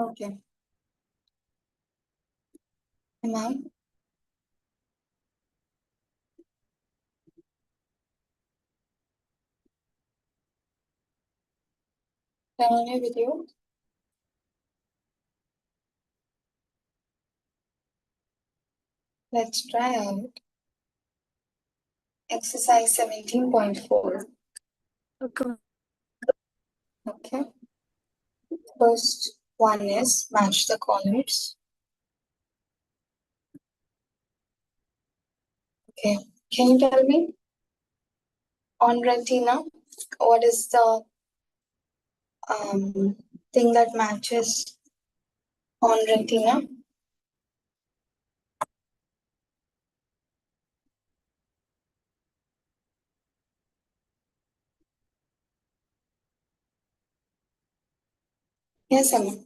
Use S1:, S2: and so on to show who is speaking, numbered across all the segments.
S1: Okay. Am I? Continue with you. Let's try out exercise 17.4.
S2: Okay.
S1: Okay. First one is match the colors. Okay. Can you tell me on retina what is the thing that matches on retina? Yes, Emma.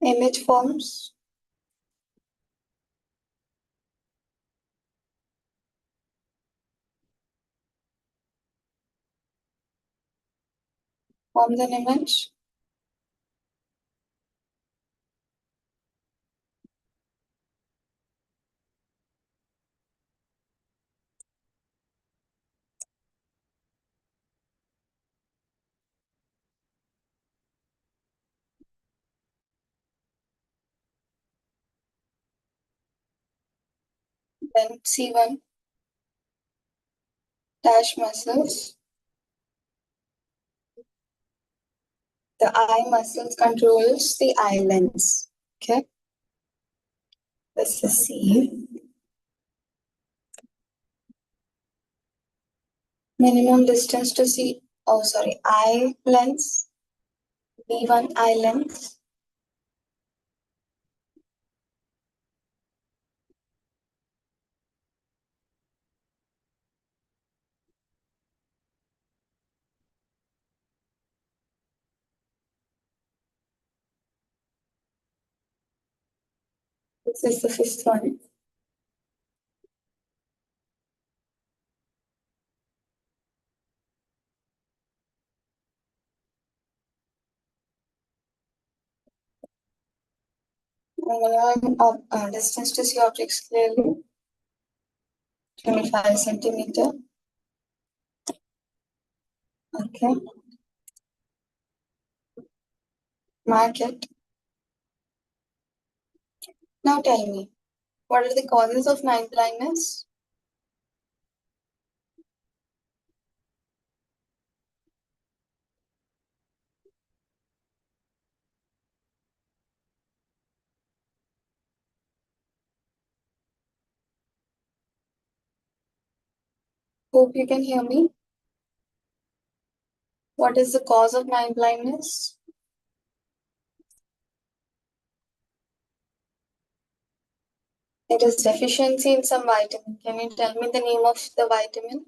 S1: Image forms. Forms an image. Then C1 dash muscles. The eye muscles controls the eye lens. Okay. This is C. Minimum distance to see. Oh, sorry. Eye lens. B1 eye lens. This is the fifth one. Minimum of distance to see objects clearly. 25 centimeter. Okay. Mark it. Now tell me, what are the causes of night blindness? Hope you can hear me. What is the cause of night blindness? It is deficiency in some vitamin. Can you tell me the name of the vitamin?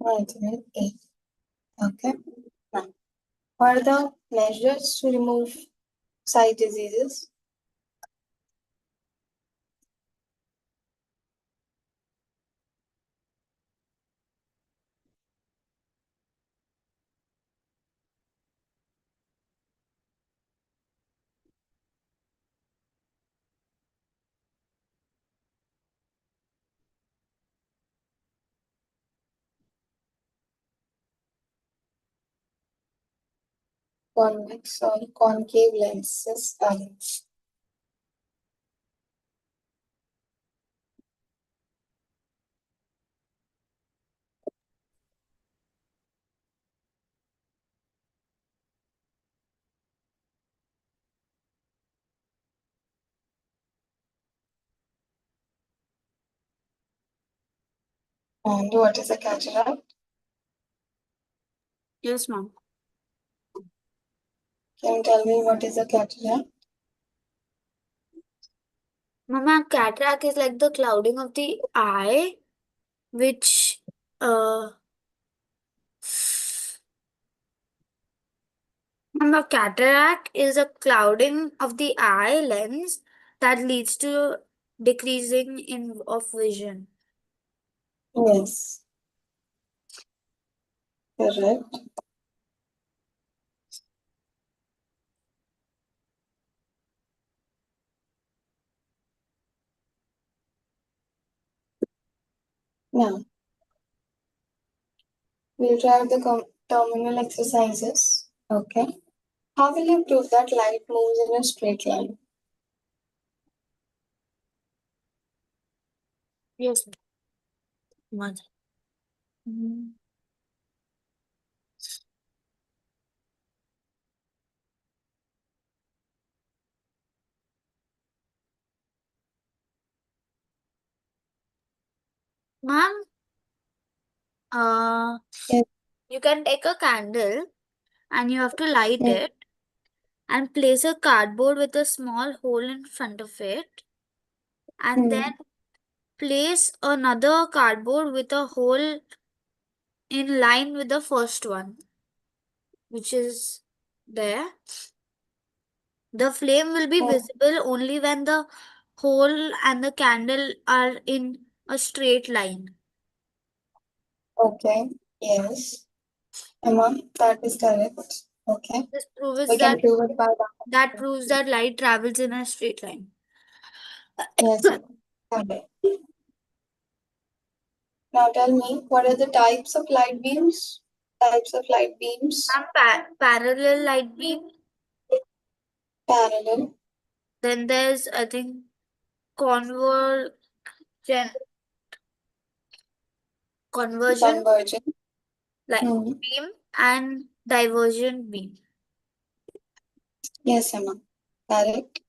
S1: Vitamin A. Okay. Now, what are the measures to remove sight diseases? Convex or concave lenses. And what is a cataract?
S2: Yes, ma'am.
S1: Can you tell me what is a cataract?
S2: Mama, cataract is like the clouding of the eye, which Mama, cataract is a clouding of the eye lens that leads to decreasing in of vision.
S1: Yes, correct. Now, we'll try the terminal exercises. Okay. How will you prove that light moves in a straight line?
S2: Yes, ma'am. Mm. Ma'am, uh,
S1: Yes.
S2: you can take a candle and you have to light
S1: Yes.
S2: it and place a cardboard with a small hole in front of it, and then
S1: Hmm.
S2: place another cardboard with a hole in line with the first one, which is there. The flame will be
S1: Oh,
S2: visible only when the hole and the candle are in a straight line.
S1: okay. Yes. Emma, that is correct. Okay.
S2: This proves
S1: We can
S2: that
S1: prove it by
S2: that
S1: that.
S2: proves that light travels in a straight line.
S1: Yes, Emma. Correct. Now tell me, what are the types of light beams? Types of light beams.
S2: And parallel light beam.
S1: Parallel,
S2: Then there's, I think, convergent convergent
S1: convergent.
S2: light
S1: Hmm.
S2: beam and divergent beam.
S1: Yes, Emma. Correct.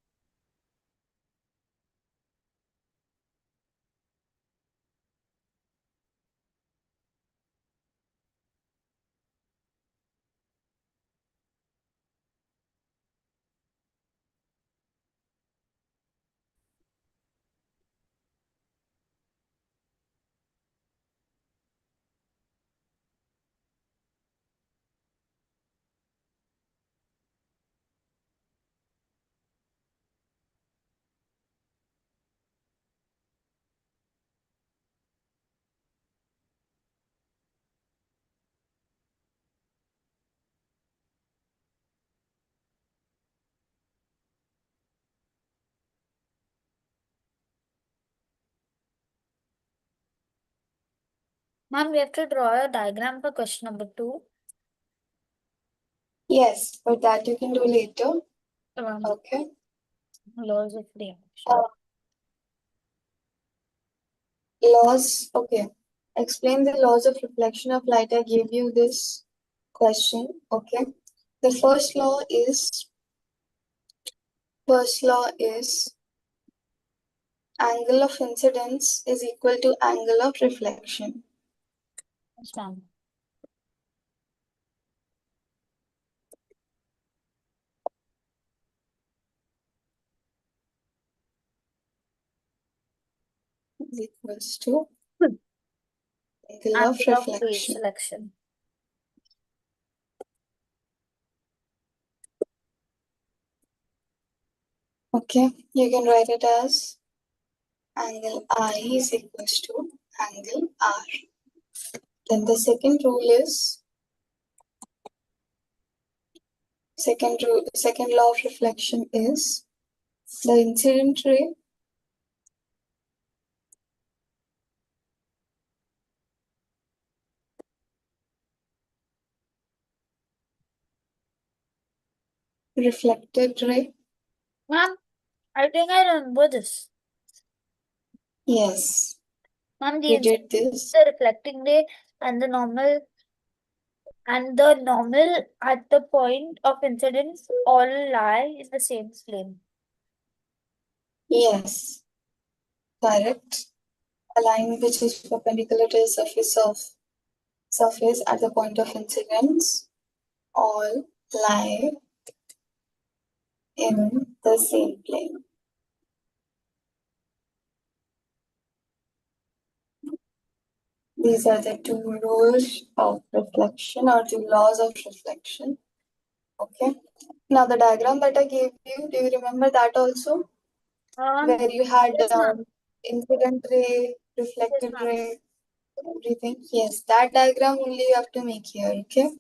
S2: Ma'am, we have to draw a diagram for question number 2.
S1: Yes, but that you can do later. Okay.
S2: Laws of reaction.
S1: Uh, laws. Okay. Explain the laws of reflection of light. I gave you this question. Okay. The first law is angle of incidence is equal to angle of reflection.
S2: Yes, ma'am.
S1: Is equals to
S2: Hmm.
S1: angle of
S2: Angle of wave
S1: reflection.
S2: selection.
S1: Okay, you can write it as angle I is equals to angle R. Then the second law of reflection is the incident ray reflected ray.
S2: Ma'am, I think I remember this.
S1: Yes,
S2: Ma'am,
S1: we did this.
S2: the reflecting ray and the normal at the point of incidence all lie in the same plane.
S1: Yes, correct. A line which is perpendicular to the surface of surface at the point of incidence all lie in the same plane. These are the two rules of reflection or the laws of reflection. Okay. Now the diagram that I gave you, do you remember that also? Where you had
S2: Yes, ma'am.
S1: incident ray,
S2: Yes,
S1: reflected
S2: ma'am.
S1: ray, everything. Yes, that diagram only you have to make here. Okay.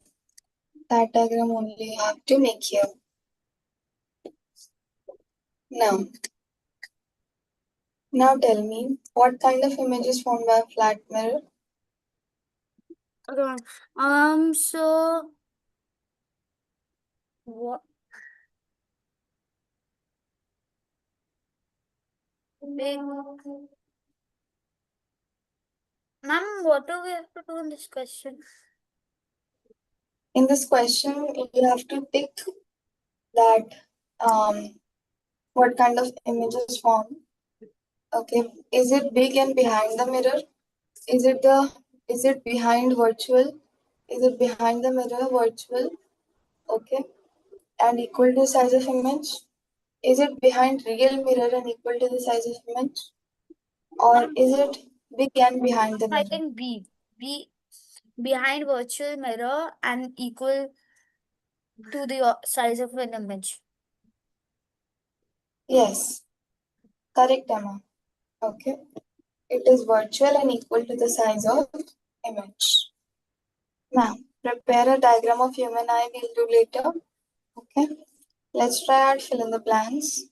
S1: That diagram only you have to make here. Now, now tell me, what kind of image is formed by a flat mirror?
S2: Okay, ma'am. So what? Ma'am, what do we have to do in this question?
S1: In this question, you have to pick that what kind of image is formed. Okay, is it big and behind the mirror? Is it behind virtual? Is it behind the mirror virtual? Okay, and equal to size of image? Is it behind real mirror and equal to the size of image? Or is it big and behind the
S2: I
S1: mirror?
S2: think B. B behind virtual mirror and equal to the size of an image.
S1: Yes, correct, Emma. Okay, it is virtual and equal to the size of image. Now, prepare a diagram of human eye, we'll do later. Okay, let's try out fill in the blanks.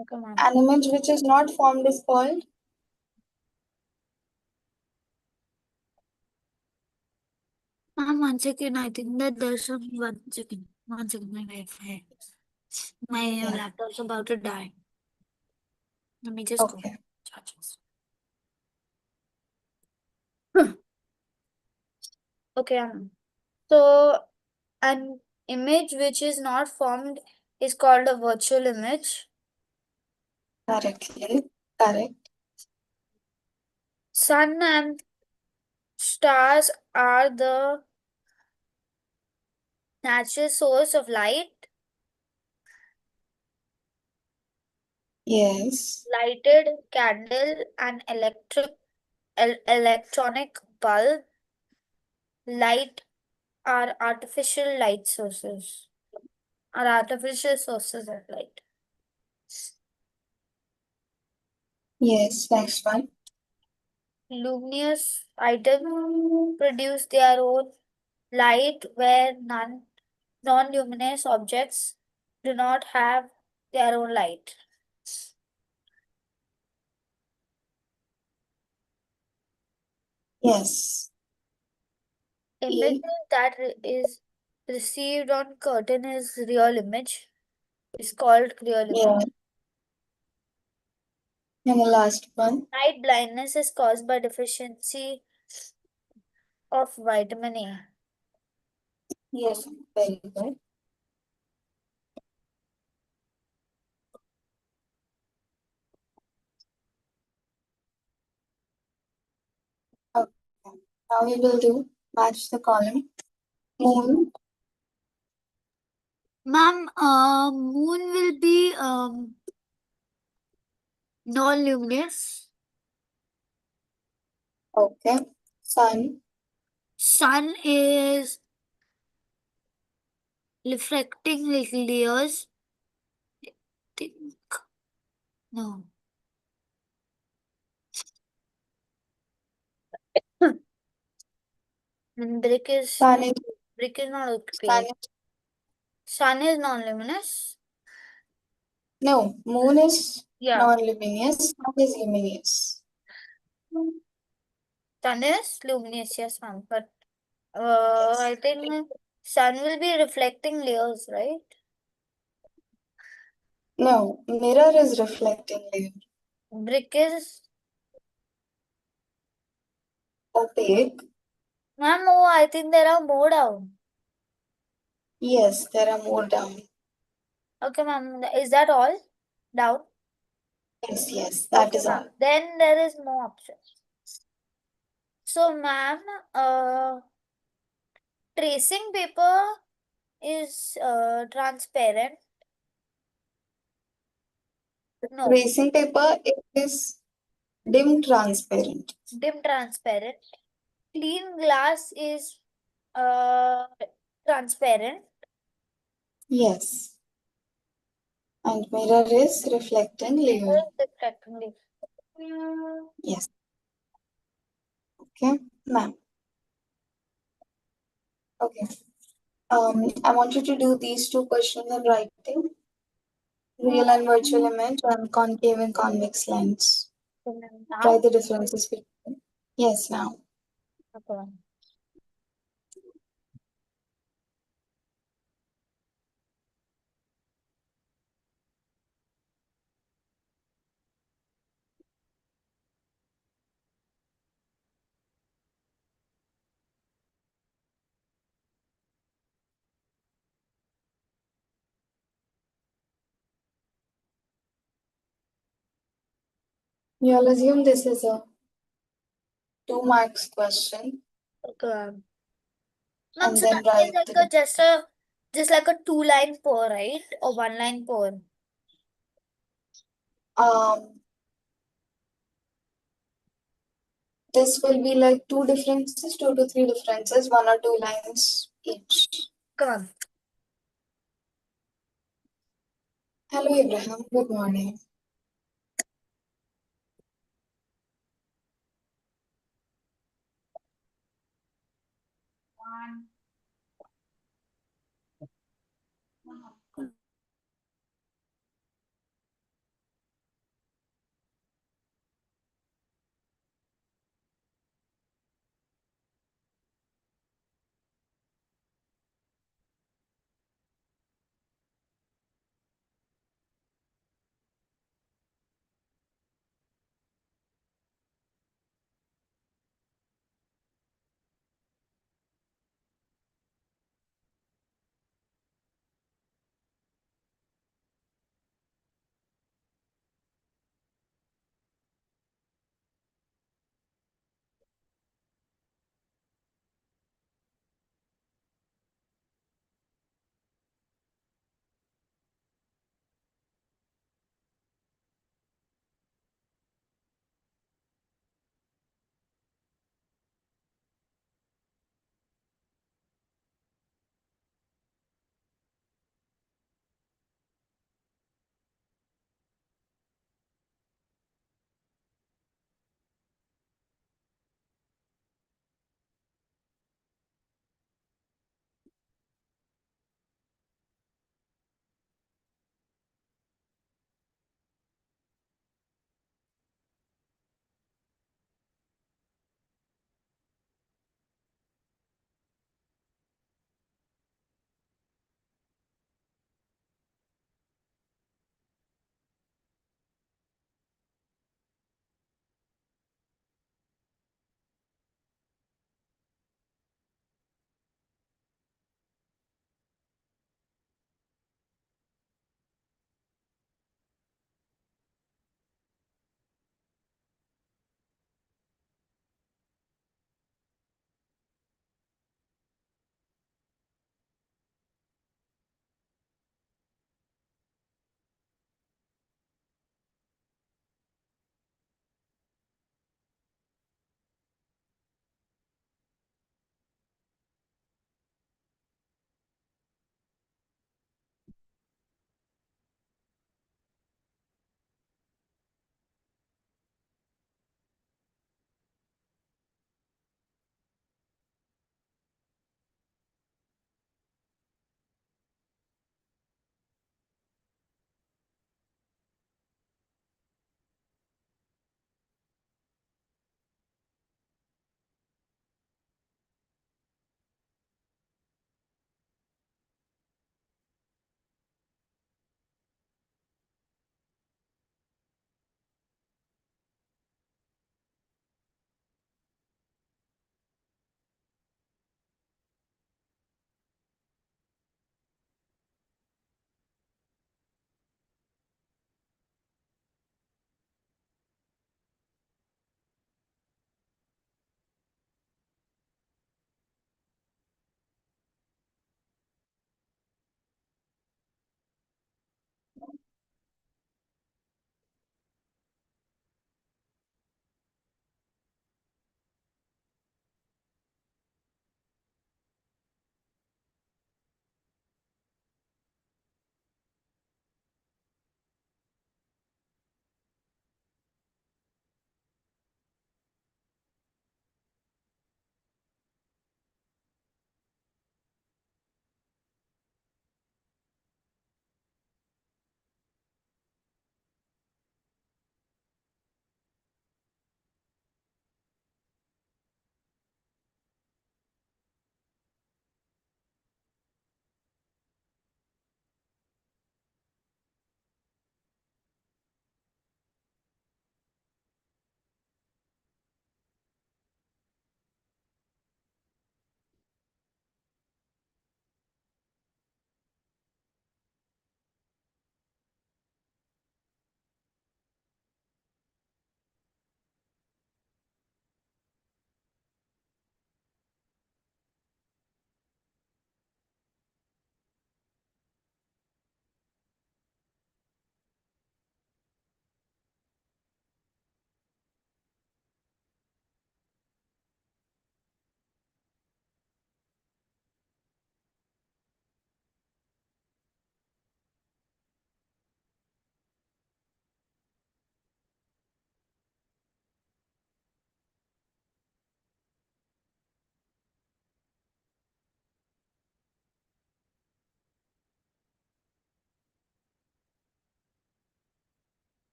S2: Okay, ma'am.
S1: An image which is not formed is called
S2: Ma'am, 1 second. I think that there's some 1 second. 1 second, my Wi-Fi. My
S1: yeah.
S2: laptop's about to die. Let me just go.
S1: Okay.
S2: Charge this. Okay, so an image which is not formed is called a virtual image.
S1: Correctly. Correct.
S2: Sun and stars are the natural source of light.
S1: Yes.
S2: Lighted candle and electronic bulb light are artificial light sources. Are artificial sources of light.
S1: Yes. Next one.
S2: Luminous items produce their own light where non-luminous objects do not have their own light.
S1: Yes.
S2: Image
S1: E.
S2: that is received on curtain is real image. Is called real
S1: Yeah.
S2: image.
S1: And the last one.
S2: Night blindness is caused by deficiency of vitamin A.
S1: Yes. Very good. Okay. Now we will do match the column. Moon.
S2: Ma'am, moon will be non-luminous.
S1: Okay. Sun.
S2: Sun is reflecting layers. Think no. Brick is
S1: Sun is.
S2: not
S1: Sun
S2: okay.
S1: is.
S2: Sun is non-luminous.
S1: No. Moon is
S2: Yeah.
S1: non-luminous. Sun is luminous.
S2: Sun is luminous, yes, ma'am. But
S1: Yes.
S2: I think sun will be reflecting layers, right?
S1: No. Mirror is reflecting layer.
S2: Brick is
S1: Opaque.
S2: ma'am. Oh, I think there are more down.
S1: Yes. There are more down.
S2: Okay, ma'am. Is that all? Down?
S1: Yes. Yes. That
S2: Okay,
S1: is
S2: ma'am.
S1: all.
S2: Then there is more options. So, ma'am, tracing paper is transparent. No,
S1: Tracing paper is dim transparent.
S2: dim transparent. Clean glass is uh transparent.
S1: Yes. And mirror is reflecting layer.
S2: Reflecting.
S1: Yes. Okay, ma'am. Okay. I want you to do these two questions in writing. Real and virtual image and concave and convex lens. Try
S2: Now,
S1: the differences between. Yes, now.
S2: okay.
S1: You'll assume this is a 2 marks question
S2: Okay. Ma'am,
S1: and
S2: so
S1: then
S2: that is
S1: write
S2: like
S1: the
S2: just like a 2-line pour, right? Or 1-line pour.
S1: um this will be like two differences, 2 to 3 differences, 1 or 2 lines each.
S2: Come on.
S1: Hello Abraham, good morning.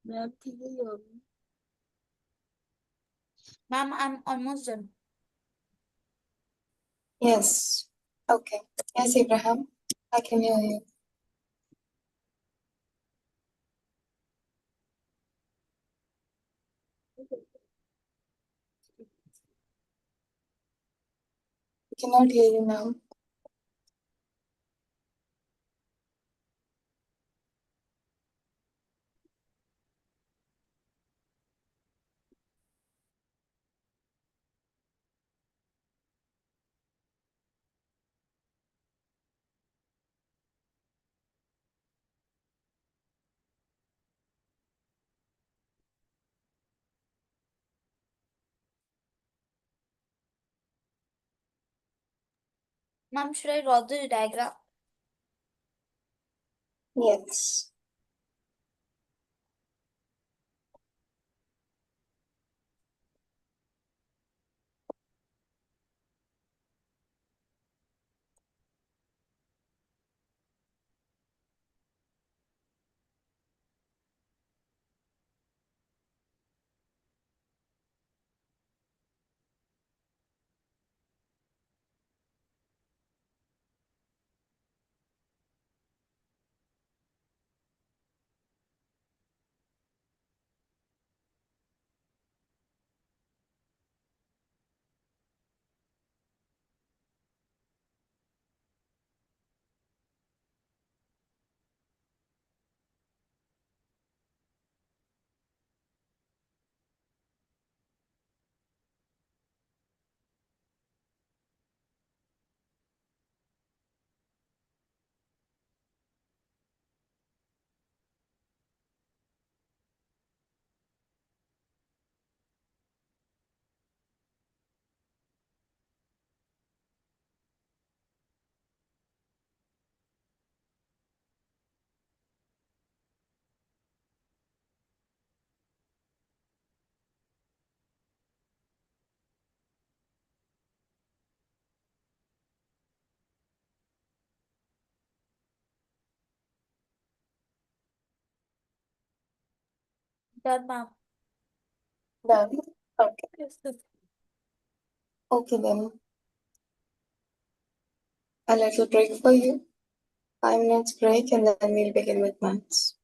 S2: Ma'am, Ma'am, I'm almost done.
S1: Yes. Okay. Yes, Abraham. I can hear you. I cannot hear you now.
S2: Ma'am, should I draw the diagram?
S1: Yes.
S2: Done, ma'am.
S1: Done. Okay.
S2: Yes, sir.
S1: Okay then. A little break for you. 5 minutes break and then we'll begin with maths.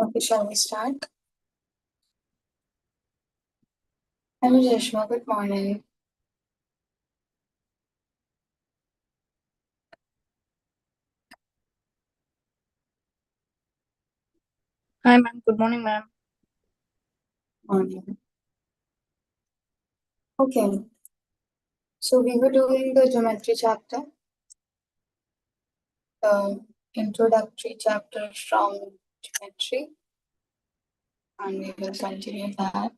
S1: Okay, shall we start? Hello, Jeshma. Good morning.
S3: Hi, ma'am. Good morning, ma'am.
S1: Morning. Okay. So we were doing the geometry chapter, the introductory chapter from geometry, and we will continue that.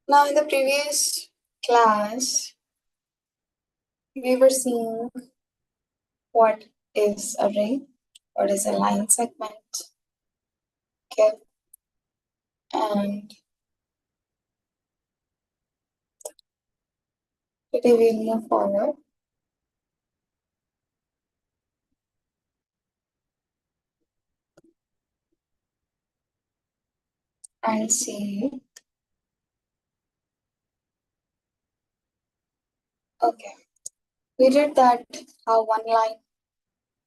S1: Now, in the previous class, we were seeing what is a ray, what is a line segment, okay, and today we'll move forward and see. Okay, we did that how one line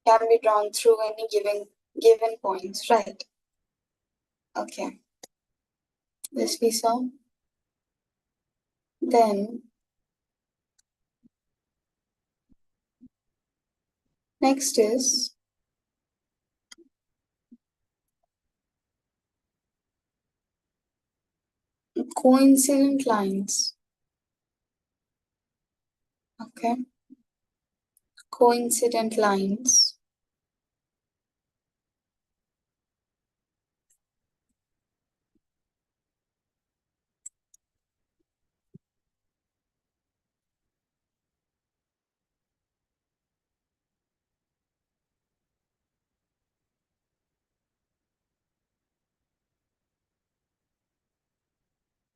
S1: can be drawn through any given points, right? Okay, this we saw. Then next is coincident lines. Okay, coincident lines.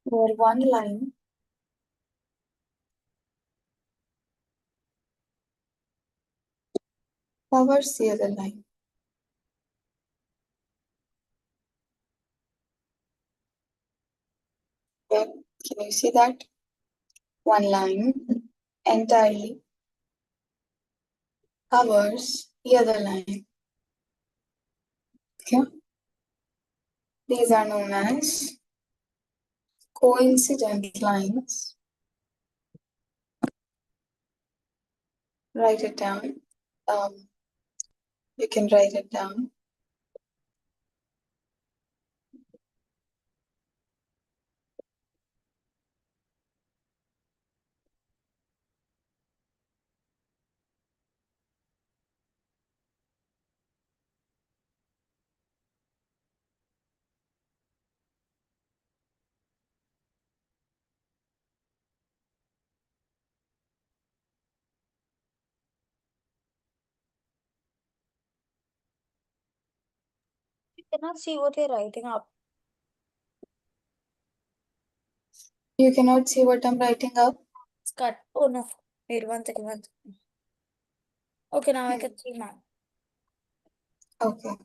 S1: Where one line covers the other line. Okay, can you see that? One line entirely covers the other line. Okay, these are known as coincident lines. Write it down. You can write it down.
S2: I cannot see what you're writing up.
S1: You cannot see what I'm writing up.
S2: It's cut. Oh no. Wait, 1 second, 1 second. Okay, now I can see now.
S1: Okay.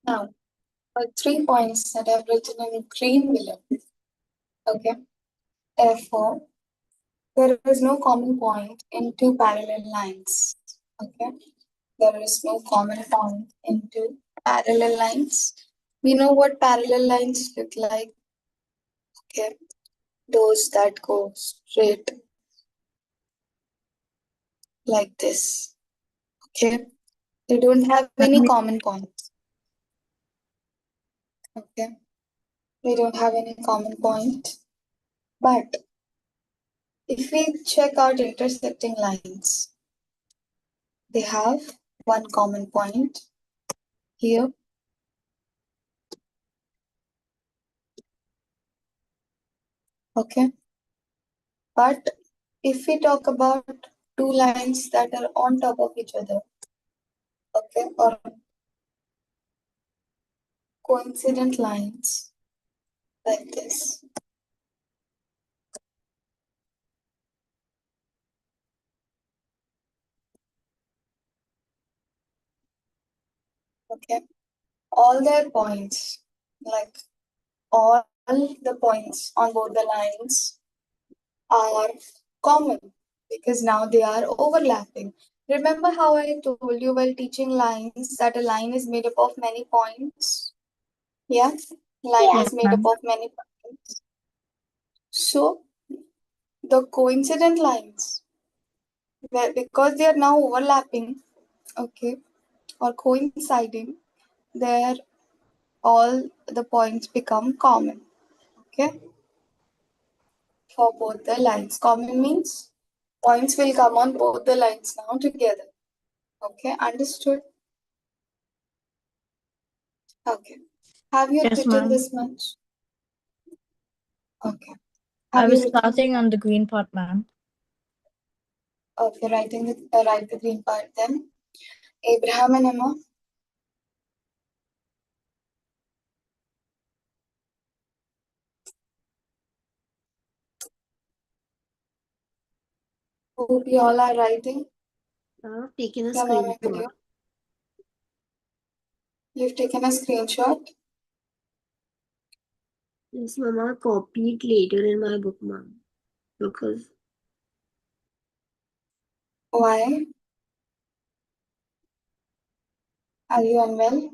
S1: Now, 3 points that I've written in green below. Okay. Therefore, there is no common point in two parallel lines. Okay. There is no common point in two parallel lines. We know what parallel lines look like. Okay. Those that go straight like this. Okay. They don't have any common points. Okay. They don't have any common point. But if we check out intersecting lines, they have one common point here. Okay. But if we talk about two lines that are on top of each other, okay, or coincident lines like this, okay, all their points, like all the points on both the lines are common because now they are overlapping. Remember how I told you while teaching lines that a line is made up of many points? Yeah, line
S3: Yes,
S1: is made up
S3: ma'am.
S1: of many points. So the coincident lines, where because they are now overlapping, okay, or coinciding, there all the points become common. Okay, for both the lines. Common means points will come on both the lines now together. Okay, understood? Okay. Have you
S3: Yes,
S1: written
S3: ma'am.
S1: this much? Okay.
S3: I
S1: Have you
S3: was
S1: written?
S3: starting on the green part, ma'am.
S1: Okay, write the green part then. Abraham and Emma. Hope you all are writing.
S4: I've taken a
S1: Come on, video.
S4: screenshot.
S1: You've taken a screenshot.
S4: Yes, ma'am, I'll copy it later in my book, ma'am. Because
S1: Why? Are you unwell?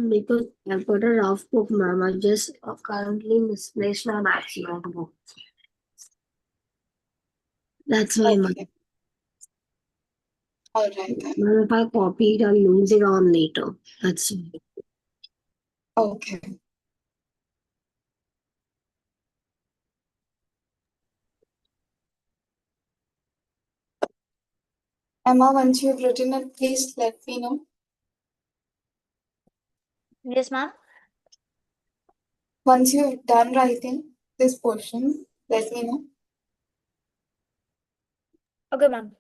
S4: because I've got a rough book, ma'am. I just currently misplaced my math notebook. That's why, ma'am.
S1: Okay. All right then.
S4: Ma'am, if I copy it, I'll lose it on later. That's why.
S1: Okay. Emma, once you've written it, please let me know.
S2: Yes, ma'am.
S1: Once you've done writing this portion, let me know.
S2: Okay, ma'am.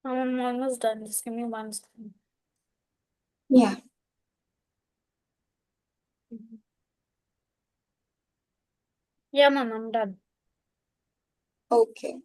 S2: I'm almost done. Just give me 1 second.
S1: Yeah.
S2: Yeah, ma'am, I'm done.
S1: Okay.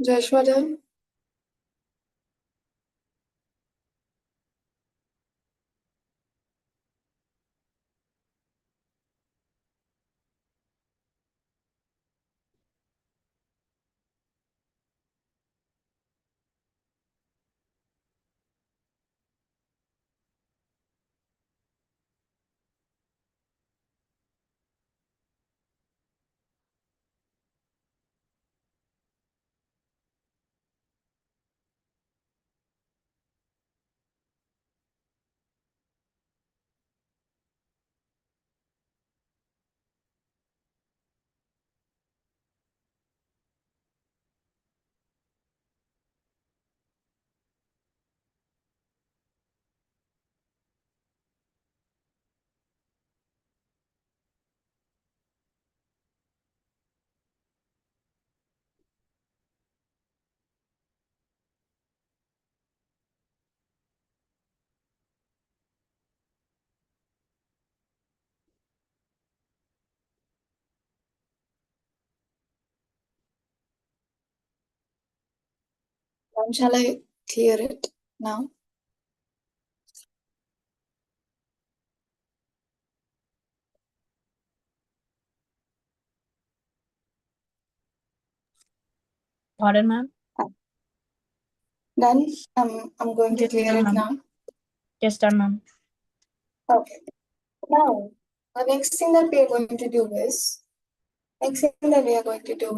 S1: Joshua done? Shall I clear it now?
S3: Pardon, ma'am?
S1: Done? I'm going to
S3: Yes,
S1: clear
S3: done,
S1: it
S3: ma'am.
S1: now.
S3: Yes, done, ma'am.
S1: Okay. Now, the next thing that we are going to do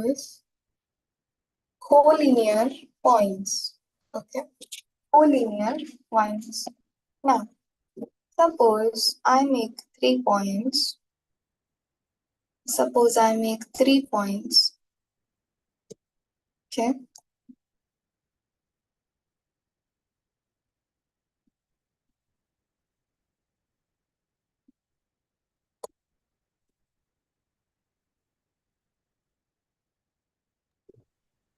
S1: is collinear points. Okay. Collinear points. Now, suppose I make 3 points. Suppose I make 3 points. Okay.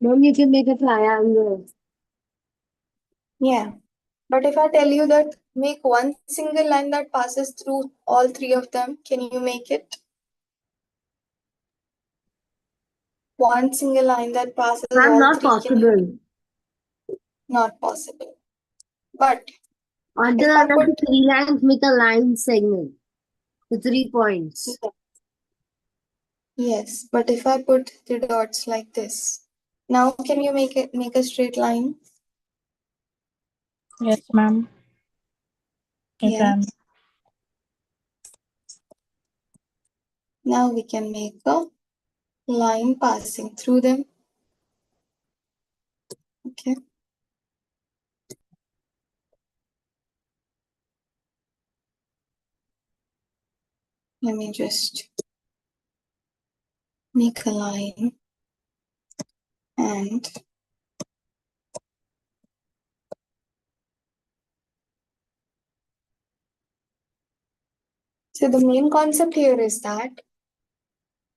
S4: Then you can make a triangle.
S1: Yeah. But if I tell you that make one single line that passes through all 3 of them, can you make it? One single line that passes
S4: Ma'am,
S1: all
S4: not
S1: 3, can you?
S4: possible.
S1: Not possible. But
S4: Until
S1: if I
S4: unless
S1: put
S4: the 3 lines make a line segment with 3 points.
S1: yes, but if I put the dots like this, now can you make a straight line?
S3: Yes, ma'am. You
S1: Yeah.
S3: can.
S1: Now we can make a line passing through them. Okay. Let me just make a line and so the main concept here is that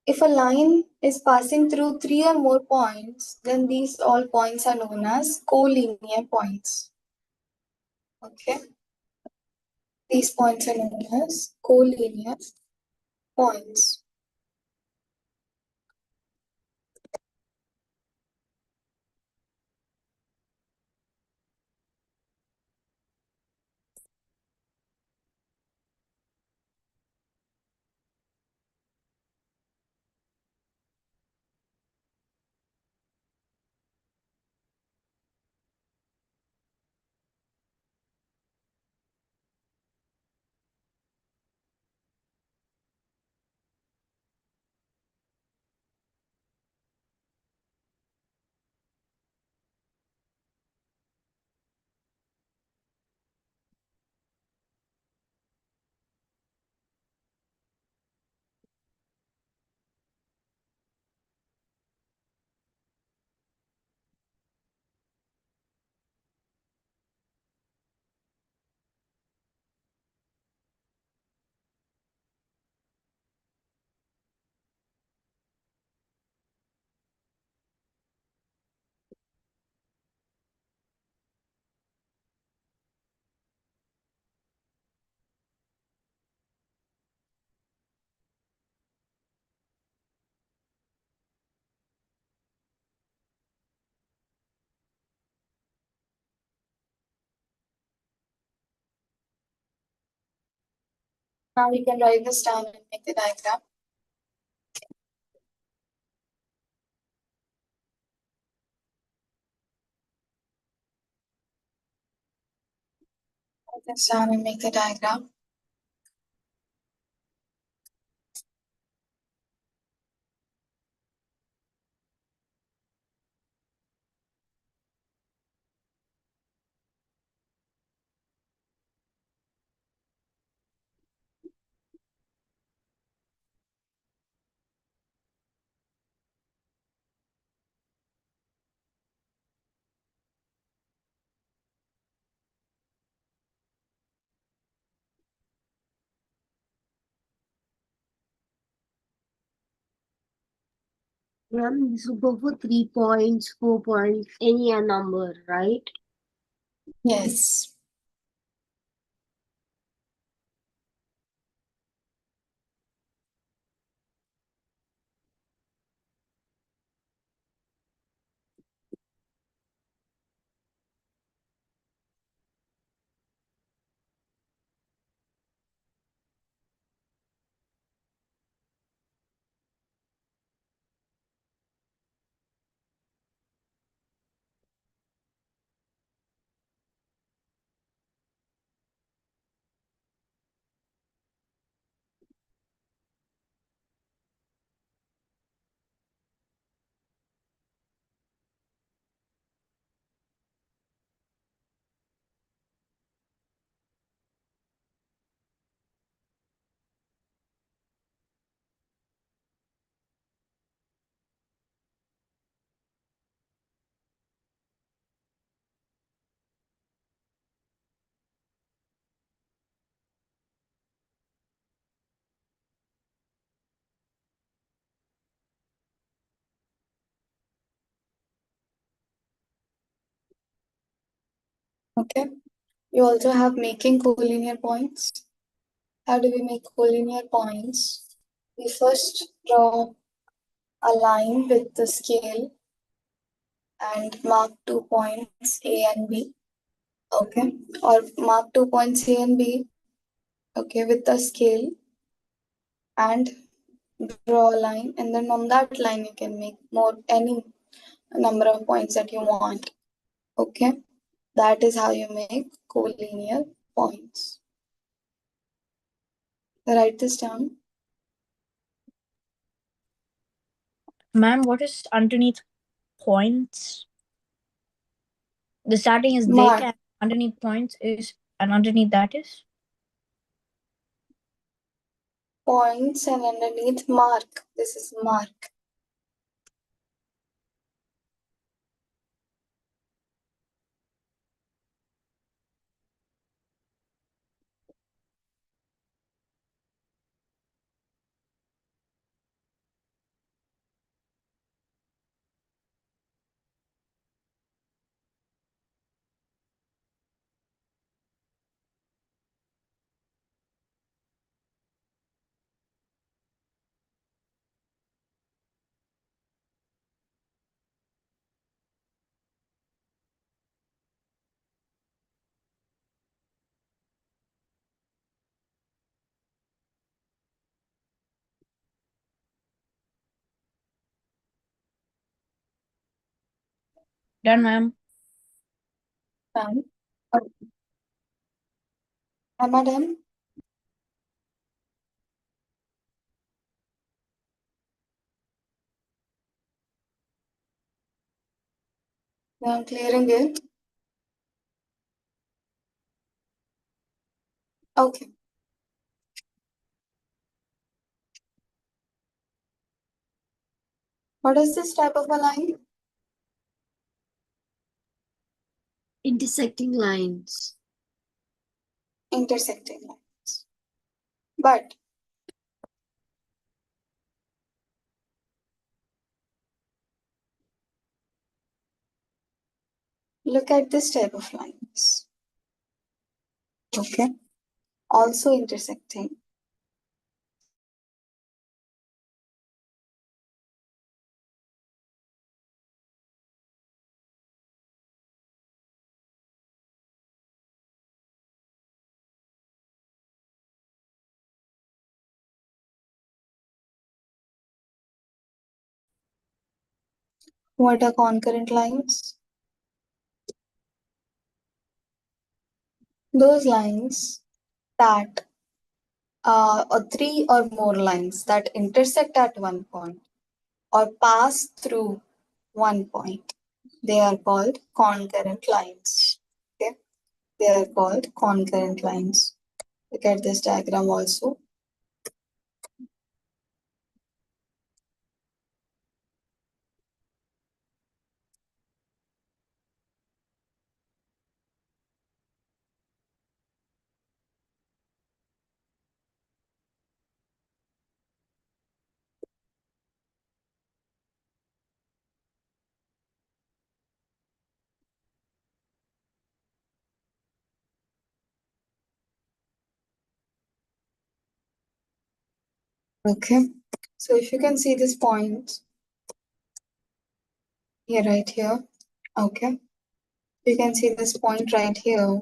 S1: if a line is passing through 3 or more points, then these all points are known as collinear points. Okay. These points are known as collinear points. Now we can write this down and make the diagram. Write this down and make the diagram.
S4: Ma'am, this will go for 3 points, 4 points, any a number, right?
S1: Yes. Okay. You also have making collinear points. How do we make collinear points? We first draw a line with the scale and mark 2 points A and B. Okay. Or mark 2 points A and B. Okay, with the scale and draw a line, and then on that line you can make any number of points that you want. Okay, that is how you make collinear points. Write this down.
S3: Ma'am, what is underneath points? The starting is
S1: Mark.
S3: data, underneath points is, and underneath that is?
S1: Points and underneath mark. This is mark.
S3: Done, ma'am.
S1: Done. Okay. Am I done? Now I'm clearing it. Okay. What is this type of a line?
S4: Intersecting lines.
S1: Intersecting lines. But look at this type of lines. Okay. Also intersecting. What are concurrent lines? Those lines that or three or more lines that intersect at one point or pass through one point. They are called concurrent lines. Okay, they are called concurrent lines. Look at this diagram also. Okay, so if you can see this point here, right here. Okay, you can see this point right here.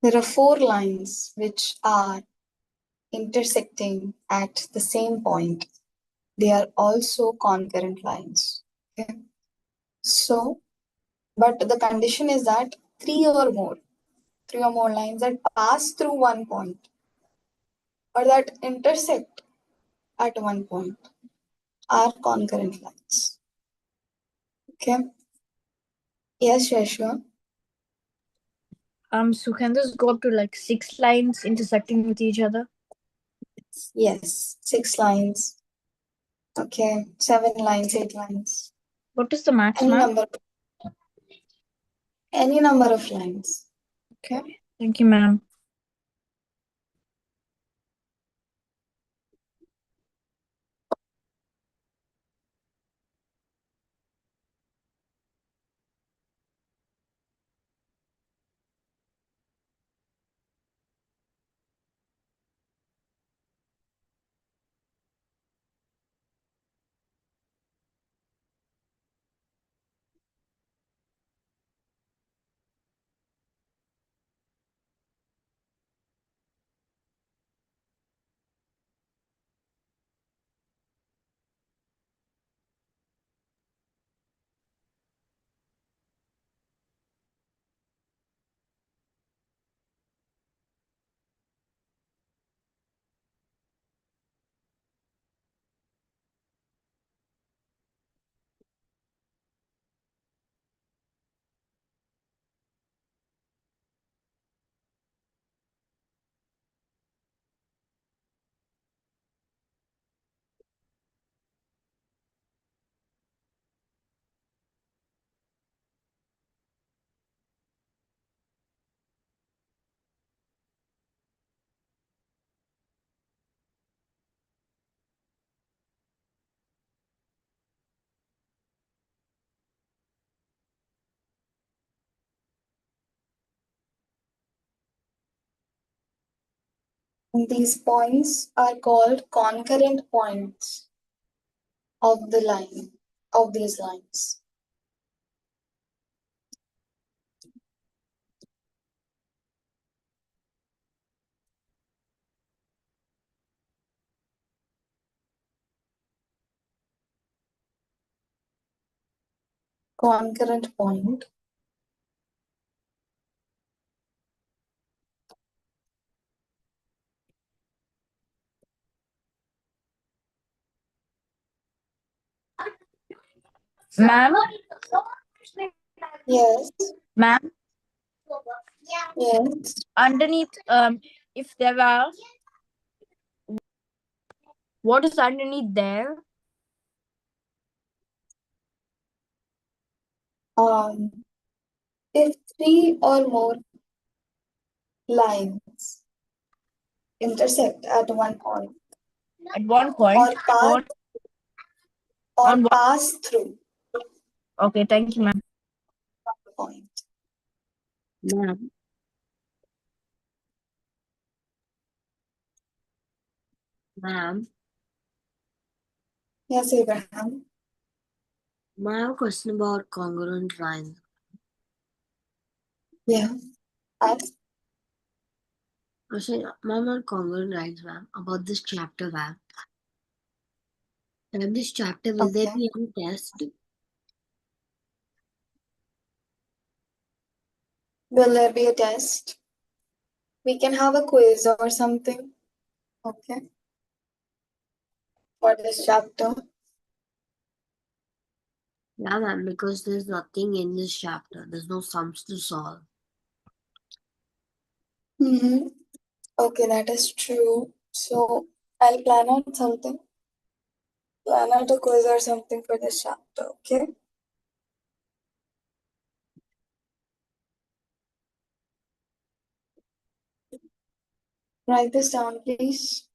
S1: There are four lines which are intersecting at the same point. They are also concurrent lines. Okay. So, but the condition is that three or more lines that pass through one point or that intersect at one point are concurrent lines. Okay. Yes, Shashwa.
S3: So can this go up to like 6 lines intersecting with each other?
S1: Yes, 6 lines. Okay, 7 lines, 8 lines.
S3: What is the max,
S1: Any
S3: ma'am?
S1: number of lines. Okay.
S3: Thank you, ma'am.
S1: And these points are called concurrent points of the line, of these lines. Concurrent point.
S3: Ma'am,
S1: Yes,
S3: ma'am,
S1: yes.
S3: underneath, if there are, what is underneath there?
S1: If three or more lines intersect at one point
S3: At one point,
S1: or pass
S3: on what?
S1: pass through
S3: Okay, thank you, ma'am.
S1: the point.
S4: Ma'am, ma'am,
S1: Yes, Abraham.
S4: I have a question about congruent lines.
S1: Yeah. Ask.
S4: Actually, ma'am, on congruent lines, ma'am, about this chapter, ma'am. And this chapter, will there
S1: Okay.
S4: be any test?
S1: Will there be a test? We can have a quiz or something. Okay. For this chapter.
S4: Yeah, ma'am, because there's nothing in this chapter. There's no sums to solve.
S1: Mm-hmm. Okay, that is true. So I'll plan out something. Plan out a quiz or something for this chapter, okay? Write this down, please.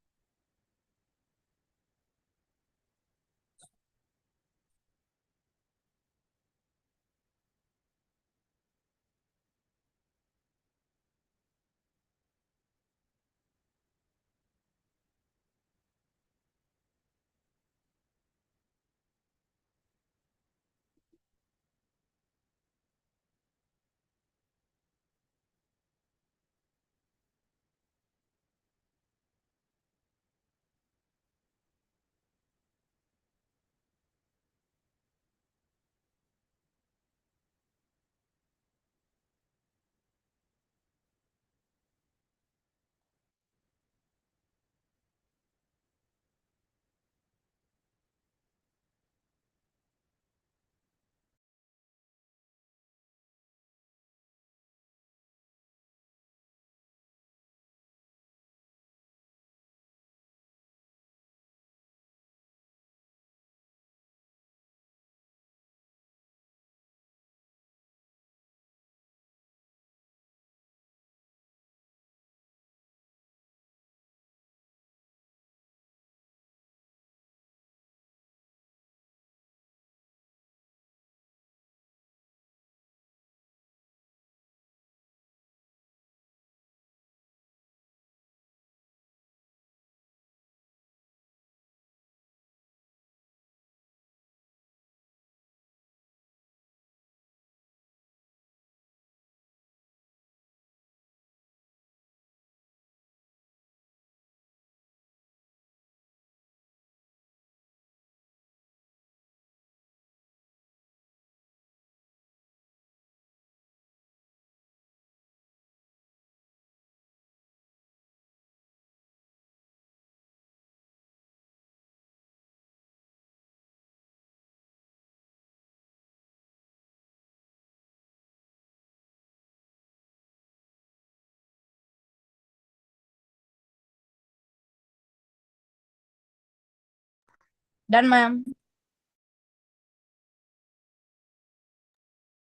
S3: Done, ma'am.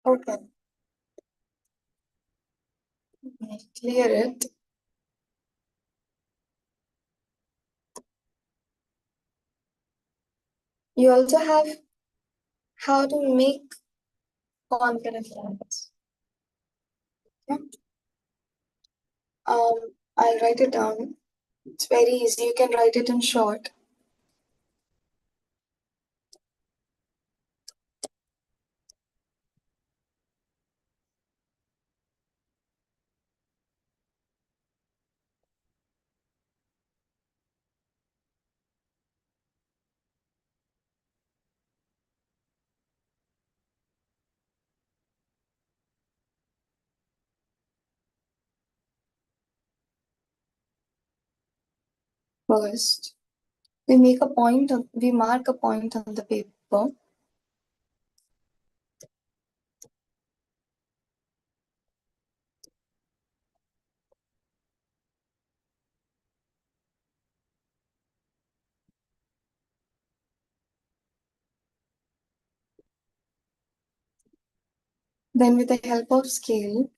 S1: Okay. Clear it. You also have how to make concurrent lines. Okay. I'll write it down. It's very easy. You can write it in short. First, we mark a point on the paper. Then with the help of scale,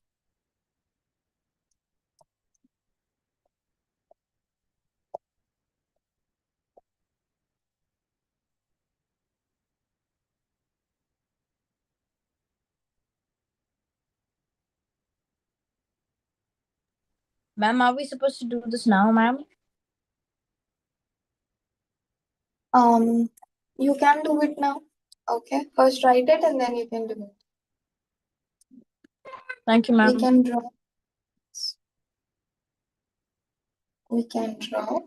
S3: Ma'am, are we supposed to do this now, ma'am?
S1: you can do it now. Okay, first write it and then you can do it.
S3: Thank you,
S1: We
S3: ma'am.
S1: can draw. We can draw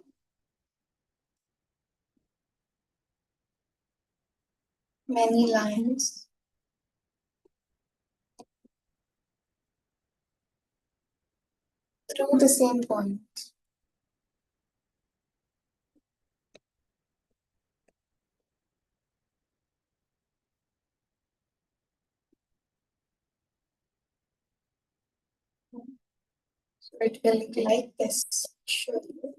S1: many lines through the same point. So it will look like this. Show you.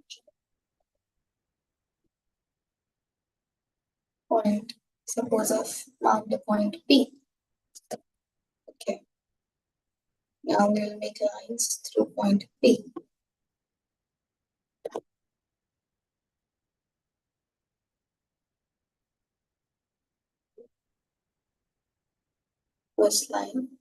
S1: Point. Suppose I've marked the point P. Okay. Now we'll make lines through point P. First line.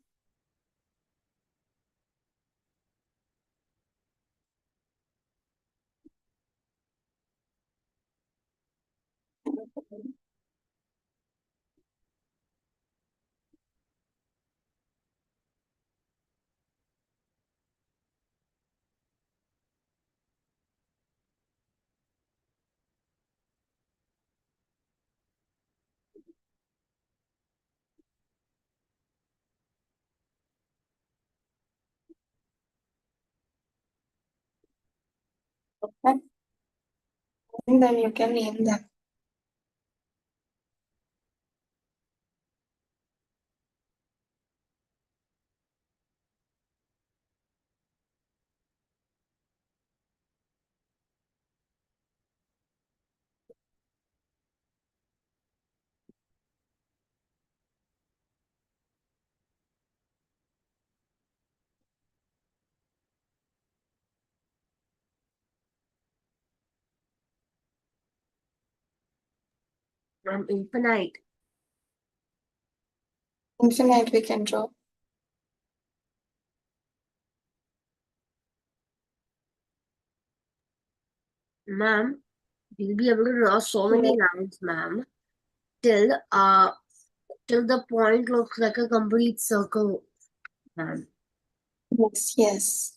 S1: Okay. And then you can name them.
S4: From infinite.
S1: Infinite we can draw.
S4: Ma'am, we'll be able to draw so many lines, ma'am, till the point looks like a complete circle, ma'am.
S1: Yes, yes.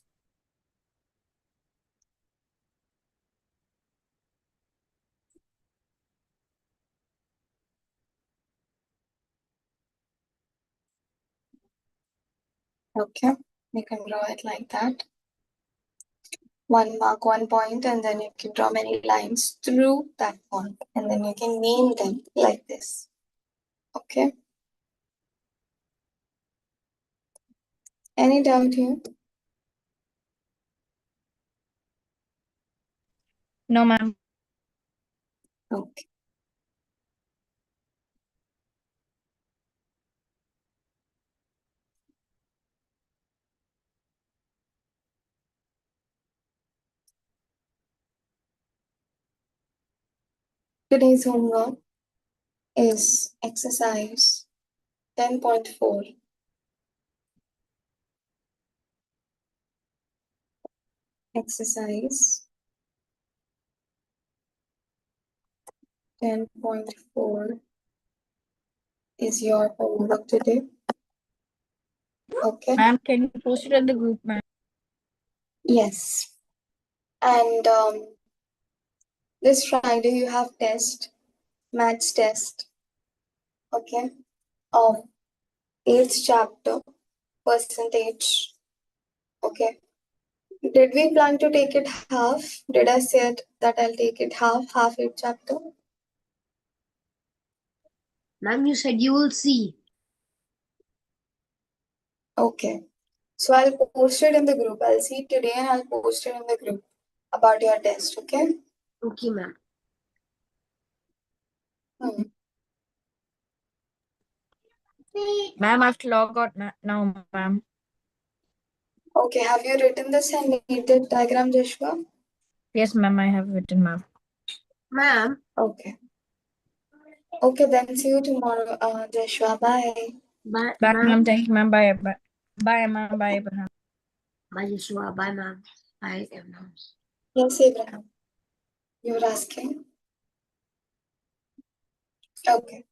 S1: Okay, you can draw it like that. Mark one point and then you can draw many lines through that point and then you can name them like this. Okay. Any doubt here?
S3: No, ma'am.
S1: Okay. Today's homework is exercise 10.4. Exercise 10.4 is your homework today. Okay.
S3: Ma'am, can you post it in the group, ma'am?
S1: Yes. And this Friday you have maths test. Okay. Of 8th chapter, percentage. Okay. Did we plan to take it half? Did I say that I'll take it half 8th chapter?
S4: Ma'am, you said you will see.
S1: Okay. So I'll post it in the group. I'll see it today and I'll post it in the group about your test. Okay.
S4: Okay, ma'am.
S3: Ma'am, I have to log out now, ma'am.
S1: Okay. Have you written the needed diagram, Joshua?
S3: Yes, ma'am, I have written, ma'am.
S4: Ma'am.
S1: Okay. Okay, then see you tomorrow, Joshua. Bye.
S4: Bye,
S3: Bye,
S4: ma'am.
S3: ma'am. Thank you, ma'am. Bye, bye. Bye, ma'am. Bye, Abraham.
S4: Bye, Joshua. Bye, ma'am. Bye, everyone.
S1: Yes, Abraham. You were asking? Okay.